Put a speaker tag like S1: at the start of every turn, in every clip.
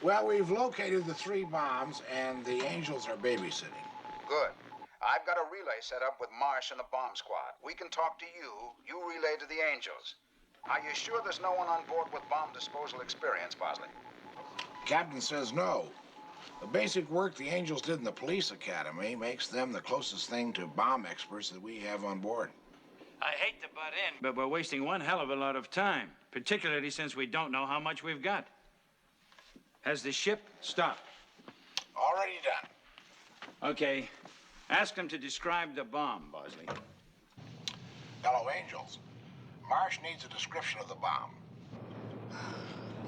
S1: Well, we've located the 3 bombs, and the Angels are babysitting.
S2: Good. I've got a relay set up with Marsh and the bomb squad. We can talk to you, you relay to the Angels. Are you sure there's no one on board with bomb disposal experience, Bosley?
S1: Captain says no. The basic work the Angels did in the police academy makes them the closest thing to bomb experts that we have on board.
S3: I hate to butt in, but we're wasting one hell of a lot of time, particularly since we don't know how much we've got. Has the ship stopped?
S1: Already done.
S3: Okay. Ask them to describe the bomb, Bosley.
S1: Fellow Angels, Marsh needs a description of the bomb.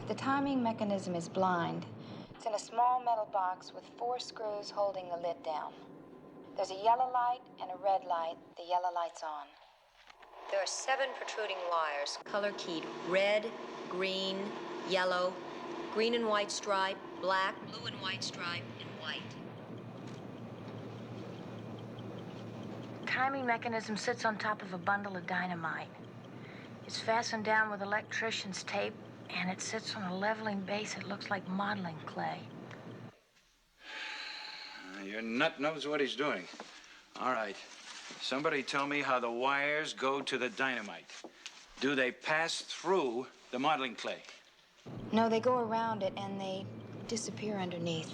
S4: The timing mechanism is blind. It's in a small metal box with 4 screws holding the lid down. There's a yellow light and a red light. The yellow light's on.
S5: There are 7 protruding wires, color-keyed red, green, yellow, green and white stripe, black, blue and white stripe, and white.
S6: Timing mechanism sits on top of a bundle of dynamite. It's fastened down with electrician's tape, and it sits on a leveling base that looks like modeling clay.
S3: Your nut knows what he's doing. All right. Somebody tell me how the wires go to the dynamite. Do they pass through the modeling clay?
S4: No, they go around it and they disappear underneath.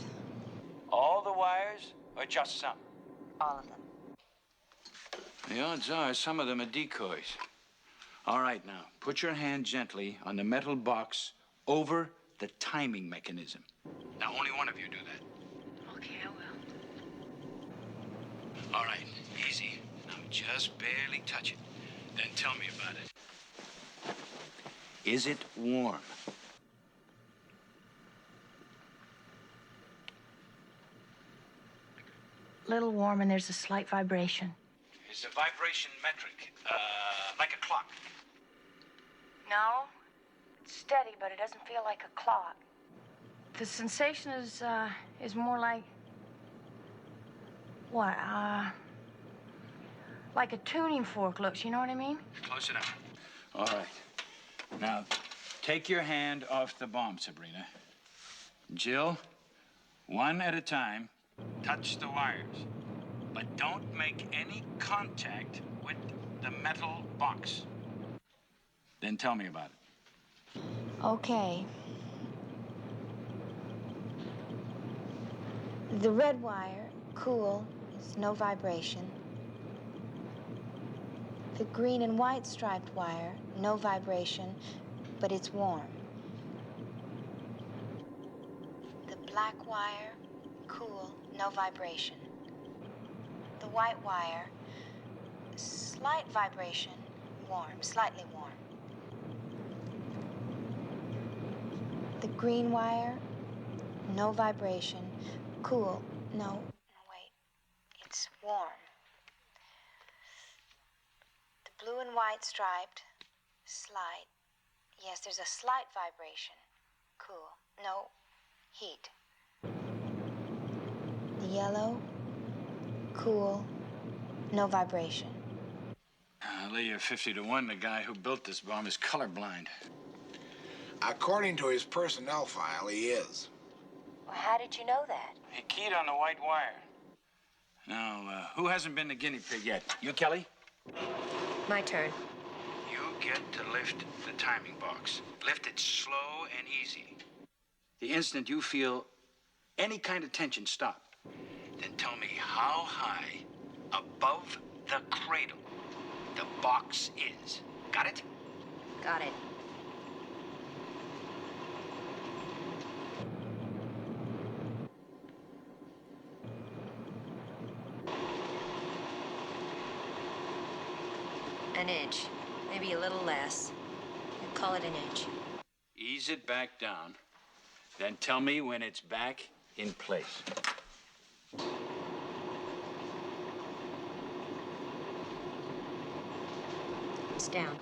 S3: All the wires or just some?
S4: All of them.
S3: The odds are some of them are decoys. All right, now, put your hand gently on the metal box over the timing mechanism. Now, only one of you do that.
S6: Okay, I will.
S3: All right, easy. Now, just barely touch it. Then tell me about it. Is it warm?
S6: A little warm, and there's a slight vibration.
S3: Is the vibration metric, like a clock?
S6: No, it's steady, but it doesn't feel like a clock. The sensation is more like what? Like a tuning fork looks. You know what I mean?
S3: Close enough. All right. Now, take your hand off the bomb, Sabrina. Jill, one at a time, touch the wires. But don't make any contact with the metal box. Then tell me about it.
S4: Okay. The red wire, cool, there's no vibration. The green and white striped wire, no vibration, but it's warm. The black wire, cool, no vibration. The white wire, slight vibration, warm, slightly warm. The green wire, no vibration, cool, no, wait, it's warm. The blue and white striped, slight, yes, there's a slight vibration, cool, no, heat. The yellow, cool, no vibration.
S3: I'll lay you 50 to 1 the guy who built this bomb is colorblind.
S1: According to his personnel file, he is.
S5: Well, how did you know that?
S3: He keyed on the white wire. Now, who hasn't been the guinea pig yet? You, Kelly?
S5: My turn.
S3: You get to lift the timing box. Lift it slow and easy. The instant you feel any kind of tension, stop. Then tell me how high above the cradle the box is. Got it?
S5: Got it. An inch, maybe a little less. I'd call it an inch.
S3: Ease it back down. Then tell me when it's back in place.
S5: It's down.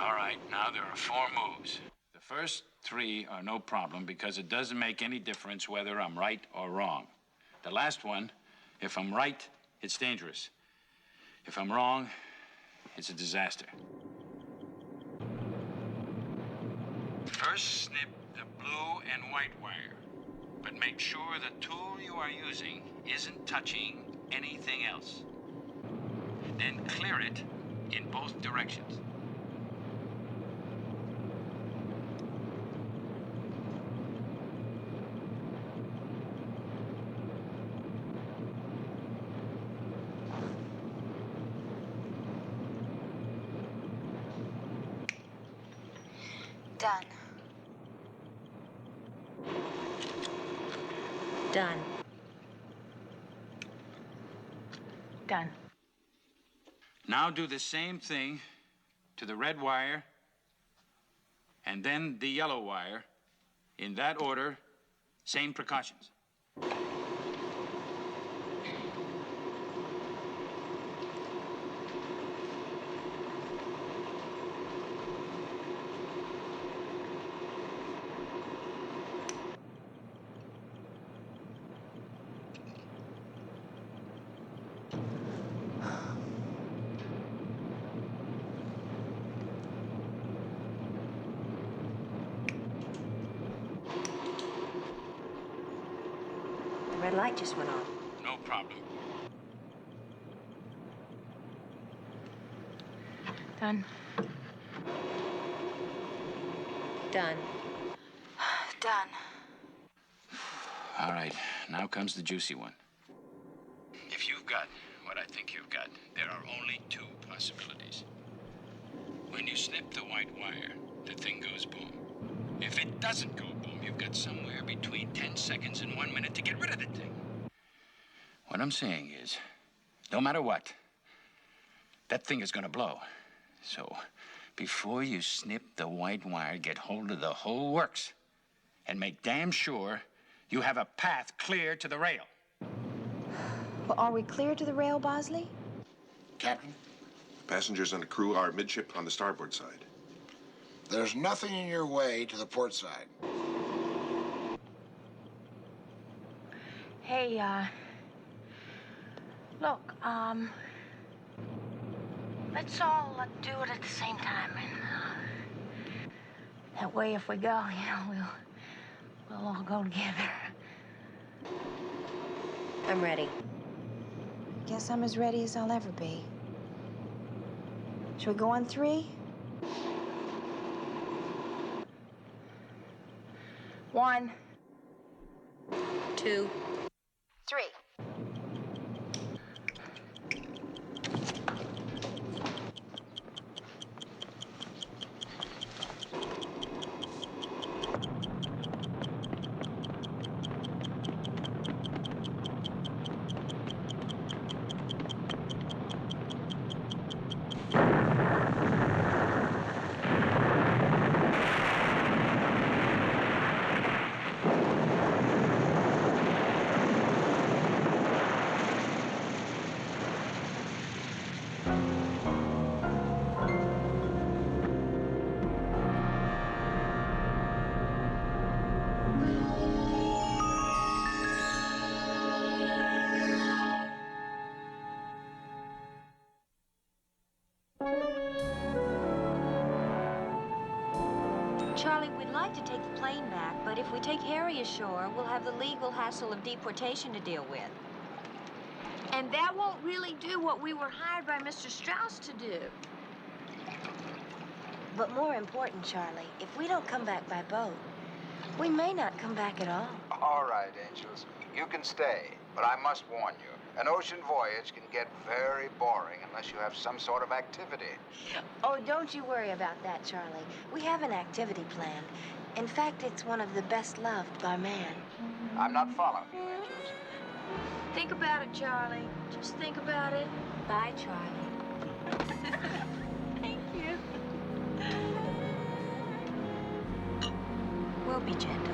S3: All right, now there are 4 moves. The first 3 are no problem because it doesn't make any difference whether I'm right or wrong. The last one, if I'm right, it's dangerous. If I'm wrong, it's a disaster. First, snip the blue and white wire. But make sure the tool you are using isn't touching anything else. Then clear it in both directions.
S4: Done.
S5: Done.
S6: Done.
S3: Now do the same thing to the red wire and then the yellow wire. In that order, same precautions.
S5: The red light just went on.
S3: No problem.
S6: Done.
S5: Done.
S4: Done.
S3: All right, now comes the juicy one. If you've got what I think you've got, there are only two possibilities. When you snip the white wire, the thing goes boom. If it doesn't go boom, you've got somewhere between 10 seconds and 1 minute to get rid of the thing. What I'm saying is, no matter what, that thing is gonna blow. So, before you snip the white wire, get hold of the whole works and make damn sure you have a path clear to the rail.
S4: Well, are we clear to the rail, Bosley?
S1: Captain,
S7: Passengers and the crew are midship on the starboard side.
S1: there's nothing in your way to the port side.
S6: Hey, look, let's all do it at the same time. And, that way, if we go, we'll all go together.
S5: I'm ready.
S4: Guess I'm as ready as I'll ever be. Shall we go on 3?
S6: 1,
S5: 2.
S4: 3.
S5: Charlie, we'd like to take the plane back, but if we take Harry ashore, we'll have the legal hassle of deportation to deal with.
S6: and that won't really do what we were hired by Mr. Strauss to do.
S5: But more important, Charlie, if we don't come back by boat, we may not come back at all.
S2: All right, angels. You can stay, but I must warn you. An ocean voyage can get very boring unless you have some sort of activity.
S5: Oh, don't you worry about that, Charlie. We have an activity planned. In fact, it's one of the best loved by man.
S2: I'm not following you, angels.
S6: Think about it, Charlie. Just think about it.
S5: Bye, Charlie.
S6: Thank you.
S5: We'll be gentle.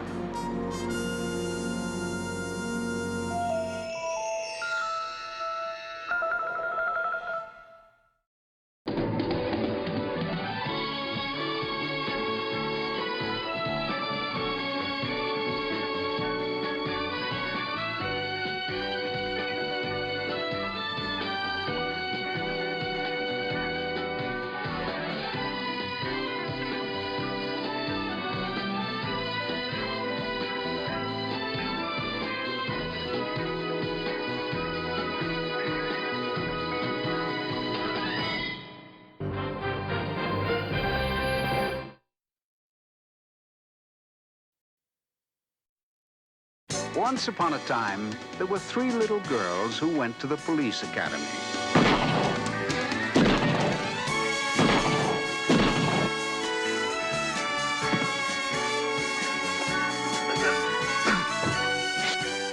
S8: Once upon a time, there were 3 little girls who went to the police academy.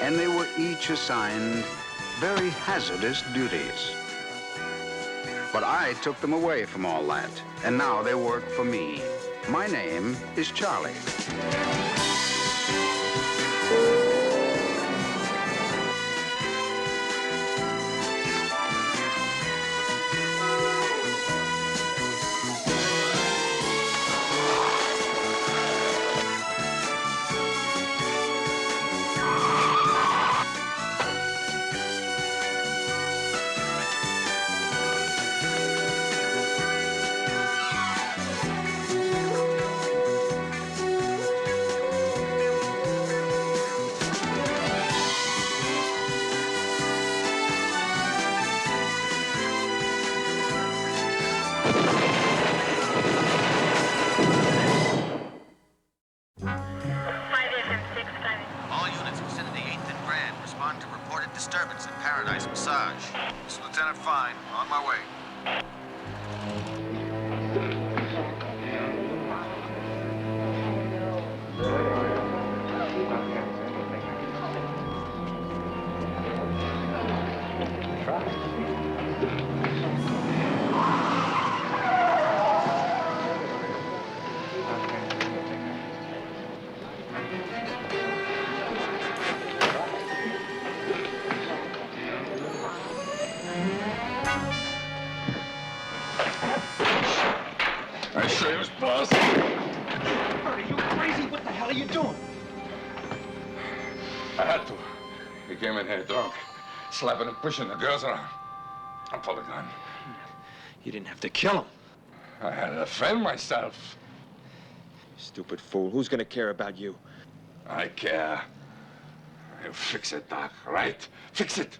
S8: And they were each assigned very hazardous duties. But I took them away from all that, and now they work for me. My name is Charlie.
S9: All units vicinity 8th and Grand respond to reported disturbance in Paradise Massage. This is Lieutenant Fine, on my way.
S10: I say it was boss.
S11: Bert, are you crazy? What the hell are you doing?
S10: I had to. He came in here drunk, slapping and pushing the girls around. I pulled a gun.
S11: You didn't have to kill him.
S10: I had to defend myself.
S11: Stupid fool. Who's gonna care about you?
S10: I care. You fix it, Doc, right? Fix it.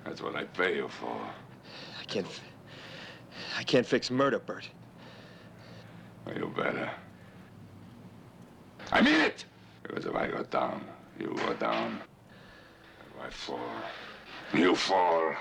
S10: That's what I pay you for.
S11: I can't fix murder, Bert.
S10: You better. I mean it! Because if I go down, you go down. If I fall, you fall.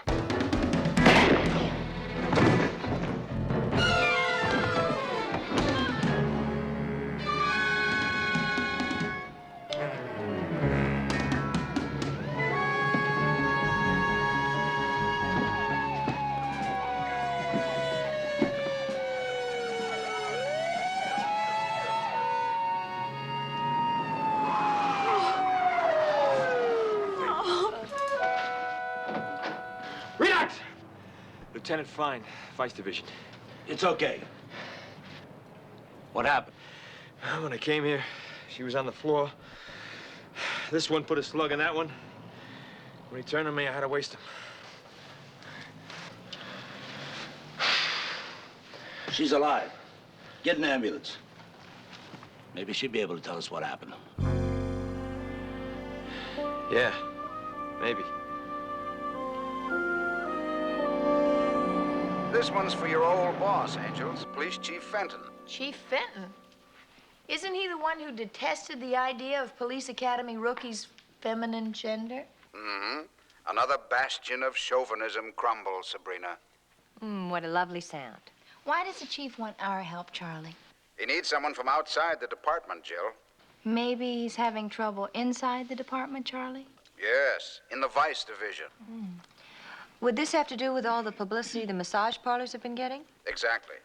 S11: Relax! Lieutenant Fine, Vice Division.
S12: It's okay. What happened?
S11: When I came here, she was on the floor. This one put a slug in that one. When he turned on me, I had to waste him.
S12: She's alive. Get an ambulance. Maybe she'll be able to tell us what happened.
S11: Yeah, maybe.
S2: This one's for your old boss, Angels, Police Chief Fenton.
S6: Chief Fenton? Isn't he the one who detested the idea of police academy rookies' feminine gender?
S2: Mm-hmm. Another bastion of chauvinism crumbles, Sabrina.
S5: What a lovely sound.
S4: Why does the chief want our help, Charlie?
S2: He needs someone from outside the department, Jill.
S4: Maybe he's having trouble inside the department, Charlie?
S2: Yes, in the Vice Division.
S5: Would this have to do with all the publicity the massage parlors have been getting?
S2: Exactly.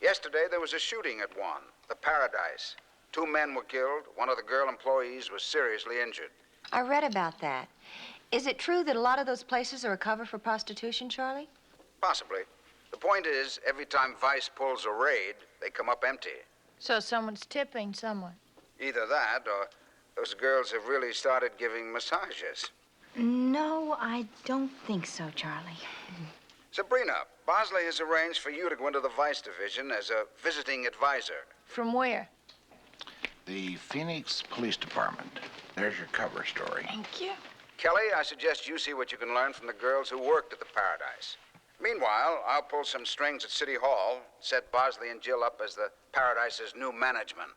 S2: Yesterday, there was a shooting at one, the Paradise. 2 men were killed. One of the girl employees was seriously injured.
S5: I read about that. Is it true that a lot of those places are a cover for prostitution, Charlie?
S2: Possibly. The point is, every time Vice pulls a raid, they come up empty.
S6: So someone's tipping someone.
S2: Either that, or those girls have really started giving massages.
S4: No, I don't think so, Charlie.
S2: Sabrina, Bosley has arranged for you to go into the Vice Division as a visiting advisor.
S6: From where?
S1: The Phoenix Police Department. There's your cover story.
S6: Thank you.
S2: Kelly, I suggest you see what you can learn from the girls who worked at the Paradise. Meanwhile, I'll pull some strings at City Hall, set Bosley and Jill up as the Paradise's new management.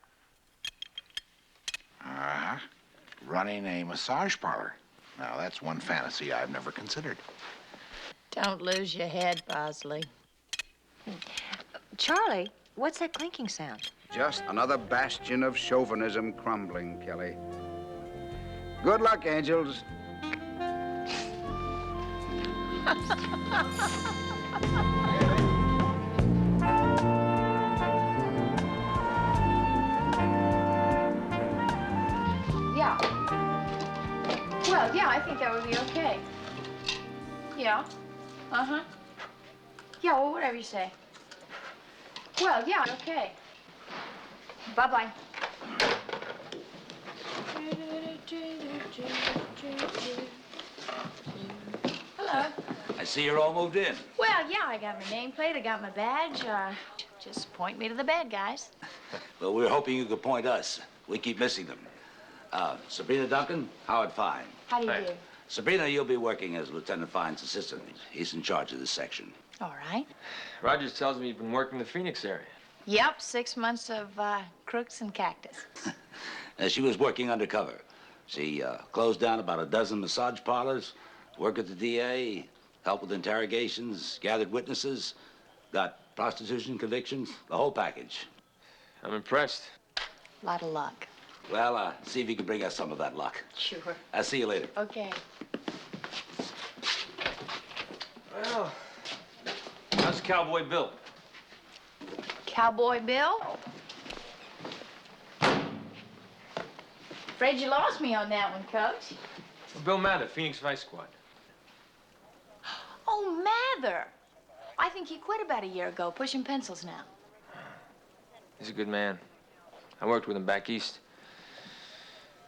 S1: Uh-huh. running a massage parlor. Now, that's one fantasy I've never considered.
S6: Don't lose your head, Bosley.
S5: Charlie, what's that clinking sound?
S8: Just another bastion of chauvinism crumbling, Kelly. Good luck, angels.
S4: Yeah. Well, yeah, I think that would be okay. Yeah. Uh-huh. Yeah, well, whatever you say. Well, yeah, okay. Bye-bye. Hello.
S12: I see you're all moved in.
S6: Well, yeah, I got my nameplate, I got my badge. Just point me to the bed, guys.
S12: Well, we were hoping you could point us. We keep missing them. Sabrina Duncan, Howard Fine.
S4: How do you do?
S12: Sabrina, you'll be working as Lieutenant Fine's assistant. He's in charge of this section.
S6: All right.
S11: Rogers tells me you've been working the Phoenix area.
S6: Yep, 6 months of crooks and cactus.
S12: She was working undercover. She closed down about a dozen massage parlors, worked with the DA, helped with interrogations, gathered witnesses, got prostitution convictions, the whole package.
S11: I'm impressed.
S6: A lot of luck.
S12: Well, see if you can bring us some of that luck.
S6: Sure.
S12: I'll see you later.
S6: Okay.
S11: Well, how's Cowboy Bill?
S6: Cowboy Bill? Afraid you lost me on that one, Coach.
S11: Bill Mather, Phoenix Vice Squad.
S6: Oh, Mather. I think he quit about a year ago, pushing pencils now.
S11: He's a good man. I worked with him back east.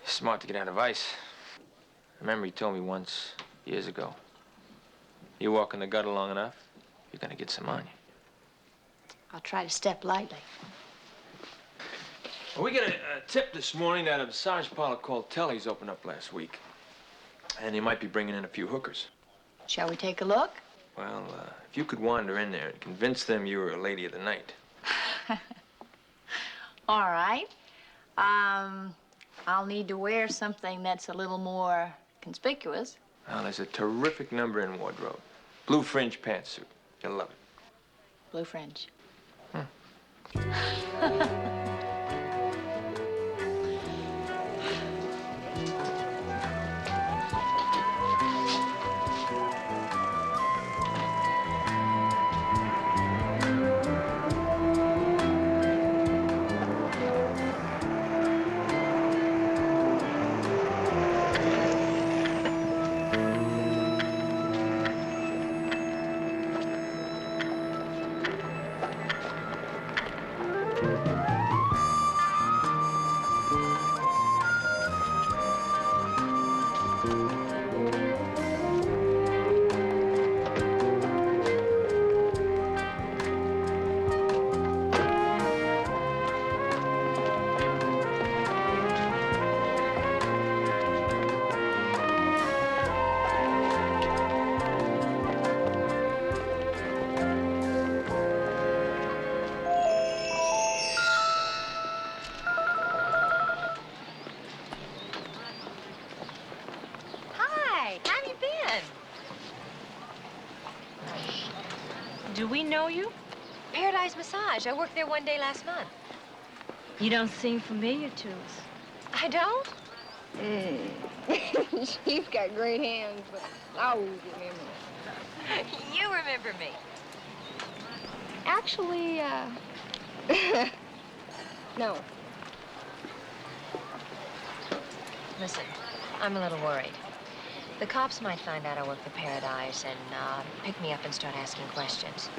S11: He's smart to get out of ice. I remember he told me once, years ago, you walk in the gutter long enough, you're gonna get some on you.
S6: I'll try to step lightly.
S11: Well, we got a tip this morning that a massage parlor called Telly's opened up last week. And they might be bringing in a few hookers.
S6: Shall we take a look?
S11: Well, if you could wander in there and convince them you were a lady of the night.
S6: All right. I'll need to wear something that's a little more conspicuous.
S11: Well, there's a terrific number in wardrobe. Blue fringe pantsuit. You'll love it.
S6: Blue fringe.
S5: Do we know you? Paradise Massage. I worked there one day last month.
S6: You don't seem familiar to us.
S5: I don't?
S4: She's got great hands, but I always remember.
S5: You remember me.
S4: Actually, no.
S5: Listen, I'm a little worried. The cops might find out I work for Paradise and pick me up and start asking questions.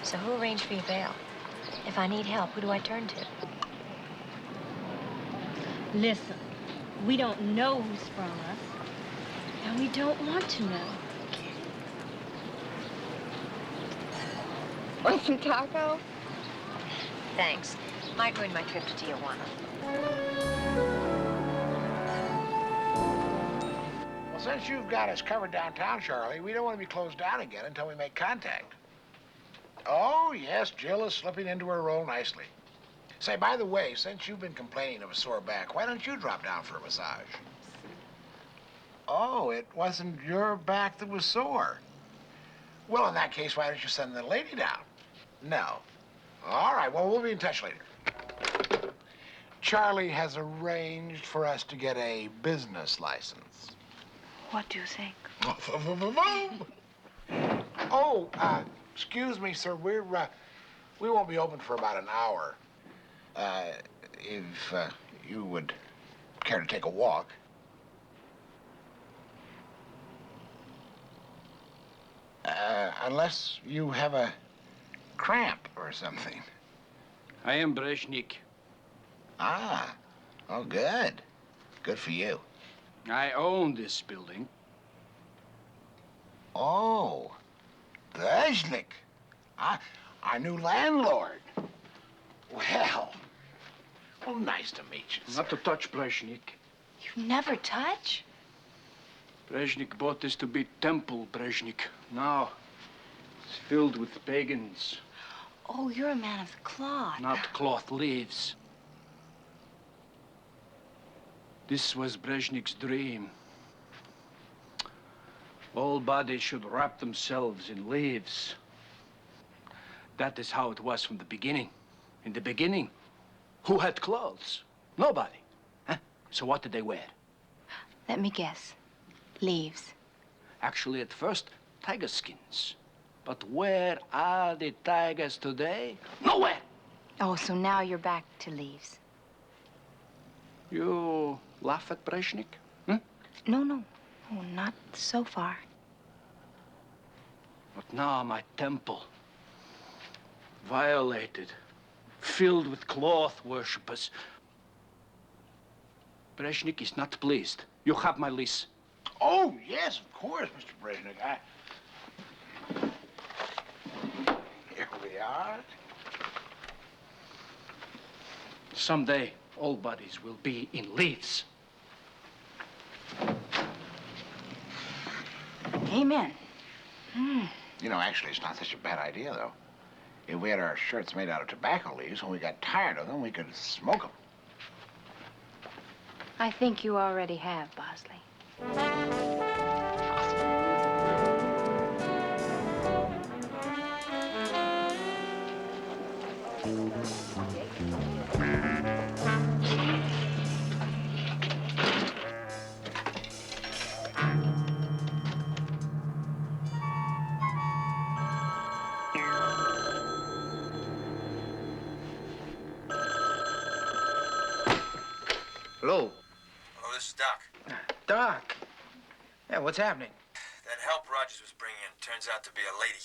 S5: So who arranged for your bail? If I need help, who do I turn to?
S6: Listen, we don't know who's from us, and we don't want to know.
S4: Want some taco?
S5: Thanks. Might ruin my trip to Tijuana.
S1: Well, since you've got us covered downtown, Charlie, we don't want to be closed down again until we make contact. Oh, yes, Jill is slipping into her role nicely. Say, by the way, since you've been complaining of a sore back, why don't you drop down for a massage? Oh, it wasn't your back that was sore. Well, in that case, why don't you send the lady down? No. All right, well, we'll be in touch later. Charlie has arranged for us to get a business license.
S6: What do you think?
S1: Oh, excuse me, sir. We won't be open for about an hour. If you would care to take a walk. Unless you have a cramp or something.
S13: I am Brezhnik.
S1: Ah, oh, good. Good for you.
S13: I own this building.
S1: Oh, Brezhnik. Our new landlord. Well, nice to meet you, sir.
S13: Not to touch Brezhnik.
S6: You never touch?
S13: Brezhnik bought this to be temple, Brezhnik. Now, it's filled with pagans.
S6: Oh, you're a man of the cloth.
S13: Not cloth leaves. This was Brezhnik's dream. All bodies should wrap themselves in leaves. That is how it was from the beginning. In the beginning, who had clothes? Nobody. Huh? So what did they wear?
S4: Let me guess. Leaves.
S13: Actually, at first, tiger skins. But where are the tigers today? Nowhere!
S4: Oh, so now you're back to leaves.
S13: You laugh at Brezhnik? Hmm?
S4: No, not so far.
S13: But now my temple, violated, filled with cloth worshippers. Brezhnik is not pleased. You have my lease.
S1: Oh, yes, of course, Mr. Brezhnik. Here we are.
S13: Someday, all bodies will be in leaves.
S4: Amen.
S1: You know, actually, it's not such a bad idea, though. If we had our shirts made out of tobacco leaves, when we got tired of them, we could smoke them.
S4: I think you already have, Bosley.
S14: Hello?
S9: Hello, this is Doc.
S14: Doc. Yeah, what's happening?
S9: That help Rogers was bringing in turns out to be a lady.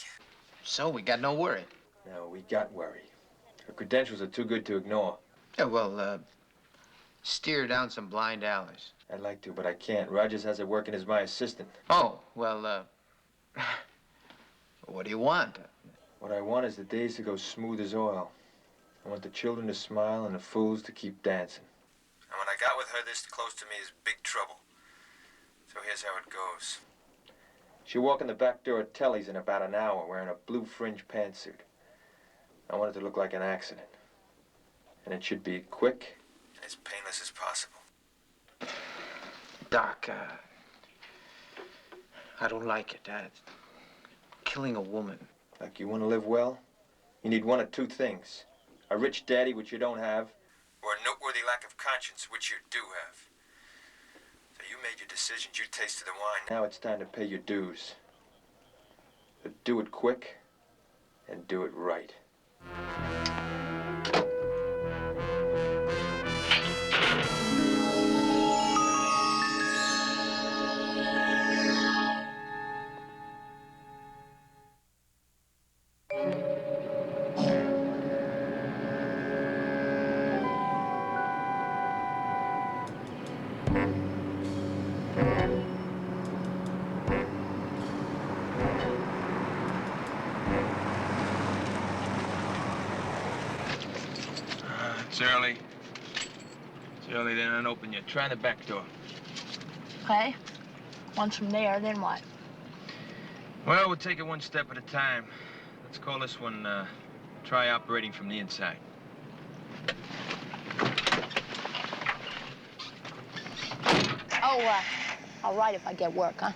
S14: So, we got no worry.
S11: No, we got worry. Her credentials are too good to ignore.
S14: Yeah, well, steer down some blind alleys.
S11: I'd like to, but I can't. Rogers has her working as my assistant.
S14: Oh, well, what do you want?
S11: What I want is the days to go smooth as oil. I want the children to smile and the fools to keep dancing.
S9: And when I got with her this close to me is big trouble. So here's how it goes.
S11: She'll walk in the back door at Telly's in about an hour wearing a blue fringe pantsuit. I want it to look like an accident. And it should be quick.
S9: And as painless as possible.
S14: Doc, I don't like it. Killing a woman.
S11: Like you want to live well? You need one of two things. A rich daddy, which you don't have.
S9: Or a noteworthy lack of conscience, which you do have. So you made your decisions, you tasted the wine.
S11: Now it's time to pay your dues. But do it quick and do it right.
S10: Shirley. Shirley, they don't open yet. Try the back door.
S6: Okay. Once from there, then what?
S10: Well, we'll take it one step at a time. Let's call this one, try operating from the inside.
S6: Oh, All right if I get work, huh?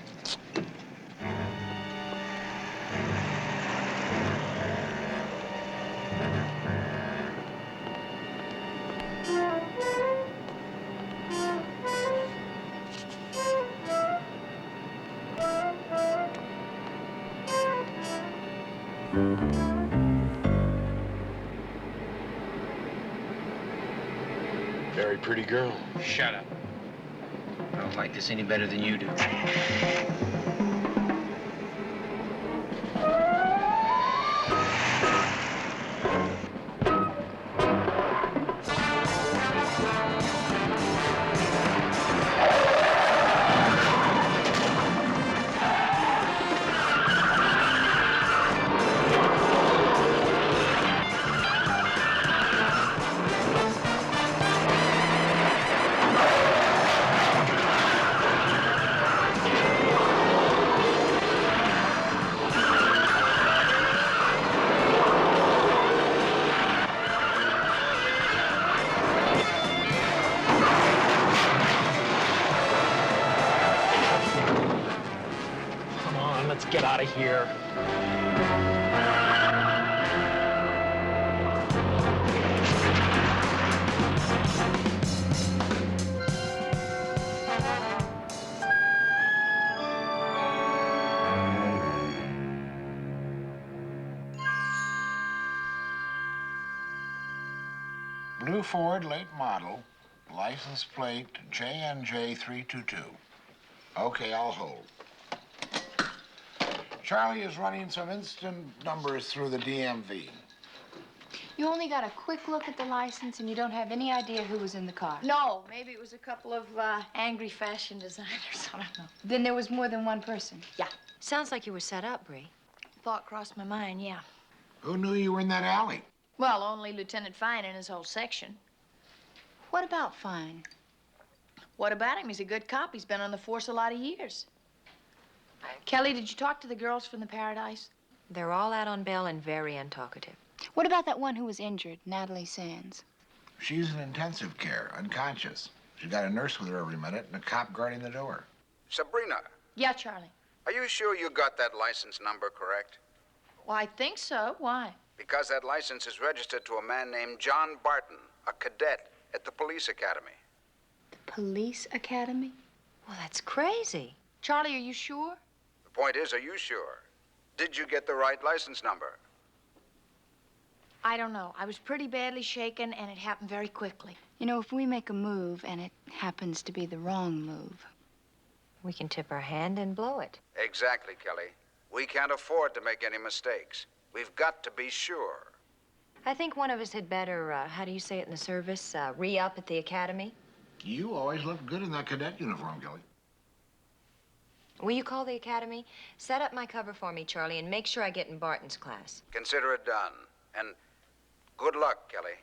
S10: Very pretty girl.
S13: Shut up.
S14: I don't like this any better than you do.
S13: Come on, let's get out of here.
S1: Blue Ford, late model, license plate JNJ322. Okay, I'll hold. Charlie is running some instant numbers through the DMV.
S4: You only got a quick look at the license and you don't have any idea who was in the car?
S6: No, maybe it was a couple of angry fashion designers. I don't know.
S4: Then there was more than one person?
S6: Yeah.
S5: Sounds like you were set up, Bree.
S6: Thought crossed my mind, yeah.
S1: Who knew you were in that alley?
S6: Well, only Lieutenant Fine and his whole section.
S4: What about Fine?
S6: What about him? He's a good cop. He's been on the force a lot of years. Kelly, did you talk to the girls from the Paradise?
S5: They're all out on bail and very untalkative.
S4: What about that one who was injured, Natalie Sands?
S1: She's in intensive care, unconscious. She's got a nurse with her every minute and a cop guarding the door.
S2: Sabrina,
S6: Yeah, Charlie.
S2: are you sure you got that license number correct?
S6: Well, I think so. Why?
S2: Because that license is registered to a man named John Barton, a cadet at the police academy.
S4: The police academy?
S5: Well, that's crazy.
S6: Charlie, are you sure?
S2: The point is, are you sure? Did you get the right license number?
S6: I don't know. I was pretty badly shaken, and it happened very quickly.
S4: You know, if we make a move and it happens to be the wrong move.
S5: We can tip our hand and blow it.
S2: Exactly, Kelly. We can't afford to make any mistakes. We've got to be sure.
S5: I think one of us had better, how do you say it in the service, re-up at the academy.
S1: You always look good in that cadet uniform, Kelly.
S5: Will you call the academy? Set up my cover for me, Charlie, and make sure I get in Barton's class.
S2: Consider it done. And good luck, Kelly.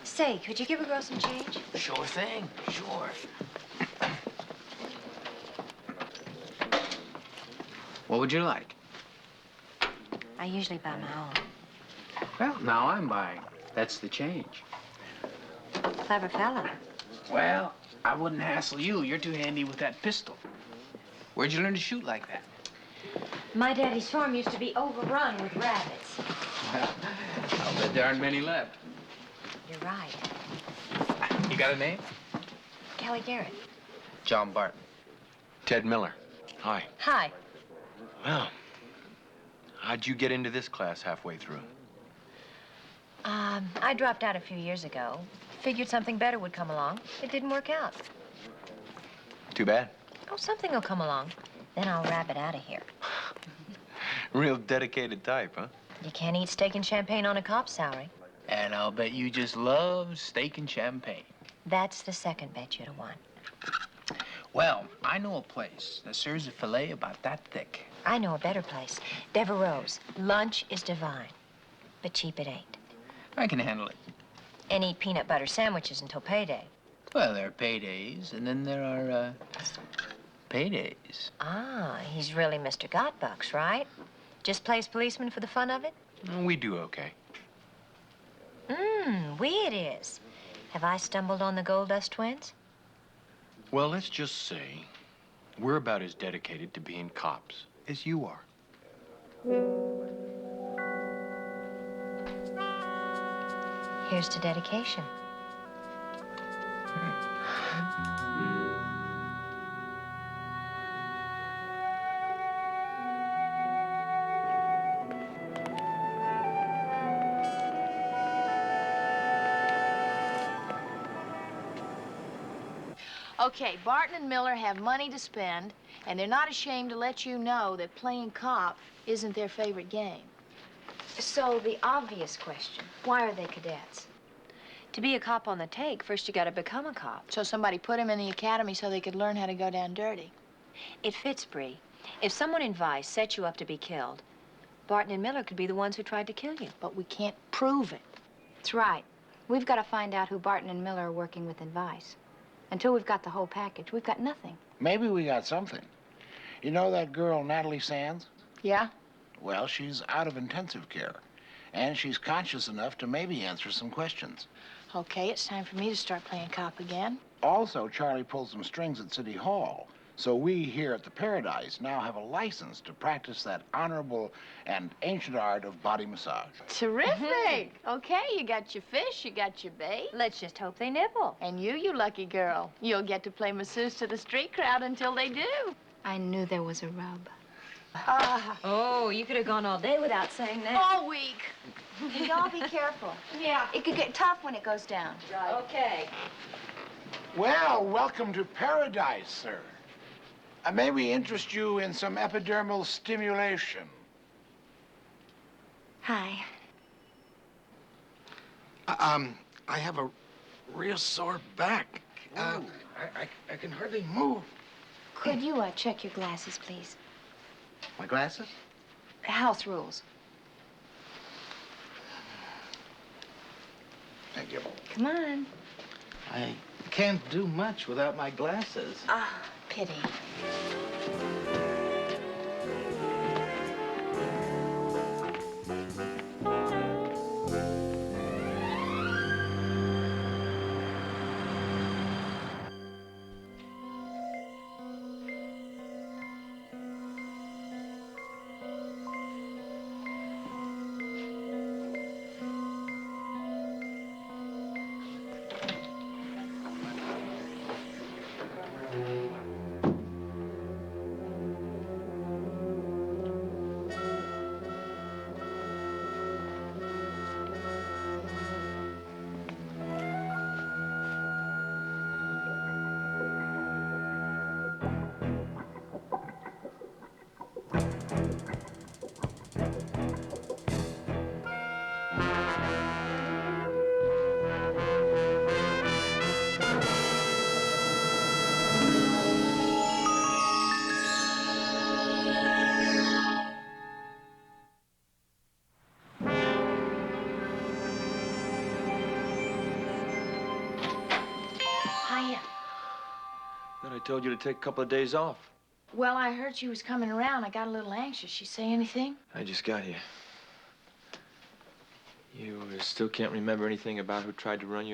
S5: Say, could you give a girl some change?
S14: Sure thing, sure. What would you like?
S5: I usually buy my own.
S14: Well, now I'm buying. That's the change.
S5: Clever fella.
S13: Well, I wouldn't hassle you. You're too handy with that pistol. Where'd you learn to shoot like that?
S5: My daddy's farm used to be overrun with rabbits.
S13: Well, I'll bet there aren't many left.
S5: You're right.
S13: You got a name?
S5: Kelly Garrett.
S14: John Barton.
S15: Ted Miller. Hi.
S5: Hi.
S15: Well, how'd you get into this class halfway through?
S5: I dropped out a few years ago. Figured something better would come along. It didn't work out.
S15: Too bad.
S5: Oh, something will come along. Then I'll wrap it out of here.
S15: Real dedicated type, huh?
S5: You can't eat steak and champagne on a cop's salary.
S13: And I'll bet you just love steak and champagne.
S5: That's the second bet you'd have won.
S13: Well, I know a place that serves a filet about that thick.
S5: I know a better place. Devereaux's. Lunch is divine, but cheap it ain't.
S13: I can handle it.
S5: And eat peanut butter sandwiches until payday.
S13: Well, there are paydays, and then there are, paydays.
S5: Ah, he's really Mr. Gotbucks, right? Just plays policeman for the fun of it?
S15: We do okay.
S5: We it is. Have I stumbled on the Gold Dust twins?
S15: Well, let's just say we're about as dedicated to being cops as you are.
S5: Here's to dedication.
S6: Okay, Barton and Miller have money to spend, and they're not ashamed to let you know that playing cop isn't their favorite game.
S5: So the obvious question, why are they cadets? To be a cop on the take, first you gotta become a cop.
S6: So somebody put them in the academy so they could learn how to go down dirty.
S5: It fits, Bree. If someone in Vice set you up to be killed, Barton and Miller could be the ones who tried to kill you.
S6: But we can't prove it.
S4: That's right. We've got to find out who Barton and Miller are working with in Vice. Until we've got the whole package, we've got nothing.
S1: Maybe we got something. You know that girl, Natalie Sands?
S6: Yeah?
S1: Well, she's out of intensive care. And she's conscious enough to maybe answer some questions.
S6: Okay, it's time for me to start playing cop again.
S1: Also, Charlie pulled some strings at City Hall. So we here at the Paradise now have a license to practice that honorable and ancient art of body massage.
S6: Terrific! Okay, you got your fish, you got your bait.
S5: Let's just hope they nibble.
S6: And you lucky girl, you'll get to play masseuse to the street crowd until they do.
S4: I knew there was a rub.
S5: Oh, you could have gone all day without saying that.
S6: All week.
S4: Y'all be careful.
S6: Yeah.
S4: It could get tough when it goes down.
S5: Okay.
S1: Well, welcome to Paradise, sir. May we interest you in some epidermal stimulation?
S4: Hi.
S1: I have a real sore back. I can hardly move.
S4: Could you check your glasses, please?
S1: My glasses?
S4: House rules.
S1: Thank you.
S4: Come on.
S16: I can't do much without my glasses.
S4: Ah, pity.
S11: I told you to take a couple of days off.
S6: Well, I heard she was coming around. I got a little anxious. She say anything?
S11: I just got here. You still can't remember anything about who tried to run your